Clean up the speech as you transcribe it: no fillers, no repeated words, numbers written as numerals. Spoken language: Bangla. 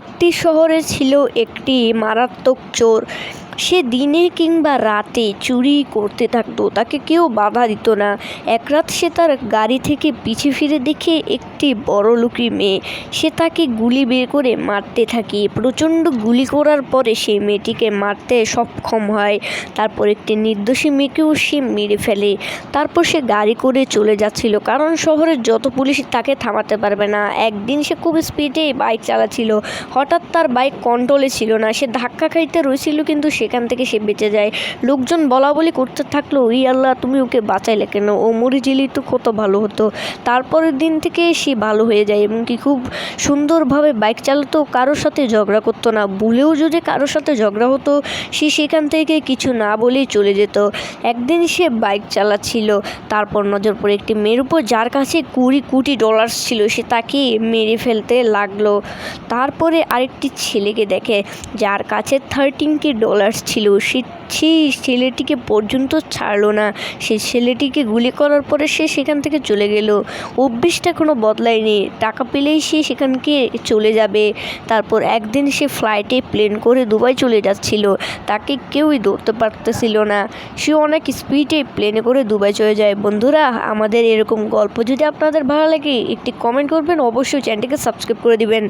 একটি শহরে ছিল একটি মারাত্মক চোর। সে দিনে কিংবা রাতে চুরি করতে থাকতো, তাকে কেউ বাধা দিত না। এক রাত সে তার গাড়ি থেকে পিছে ফিরে দেখে একটি বড়লোকী মেয়ে। সে তাকে গুলি বের করে মারতে থাকে। প্রচণ্ড গুলি করার পরে সে মেয়েটিকে মারতে সক্ষম হয়। তারপর একটি নির্দোষী মেয়েকেও সে মেরে ফেলে। তারপর সে গাড়ি করে চলে যাচ্ছিল, কারণ শহরের যত পুলিশ তাকে থামাতে পারবে না। একদিন সে খুব স্পিডে বাইক চালাচ্ছিল। হঠাৎ তার বাইক কন্ট্রোলে ছিল না, সে ধাক্কা খাইতে রয়েছিল, কিন্তু সেখান থেকে সে বেঁচে যায়। লোকজন বলা বলি করতে থাকলো, ই আল্লাহ, তুমি ওকে বাঁচাইলে কেন, ও মরে গেলেই তো কত ভালো হতো। তারপরের দিন থেকে সে ভালো হয়ে যায় এবং কি খুব সুন্দরভাবে বাইক চালাতো, কারোর সাথে ঝগড়া করতো না। ভুলেও যদি কারোর সাথে ঝগড়া হতো, সে সেখান থেকে কিছু না বলেই চলে যেত। একদিন সে বাইক চালাচ্ছিল, তারপর নজর পড়ে একটি মেয়ের উপর, যার কাছে $20 কোটি ছিল। সে তাকে মেরে ফেলতে লাগলো। তারপরে আরেকটি ছেলেকে দেখে, যার কাছে $13 ছিল। সেই ছেলেটিকে পর্যন্ত ছাড়লো না। সেই ছেলেটিকে গুলি করার পরে সে সেখান থেকে চলে গেল। অভ্যেসটা কোনো বদলায়নি, টাকা পেলেই সে সেখানকে চলে যাবে। তারপর একদিন সে ফ্লাইটে প্লেন করে দুবাই চলে যাচ্ছিল, তাকে কেউই ধরতে পারতেছিল না। সে অনেক স্পিডে প্লেনে করে দুবাই চলে যায়। বন্ধুরা, আমাদের এরকম গল্প যদি আপনাদের ভালো লাগে একটি কমেন্ট করবেন, অবশ্যই চ্যানেলটিকে সাবস্ক্রাইব করে দিবেন।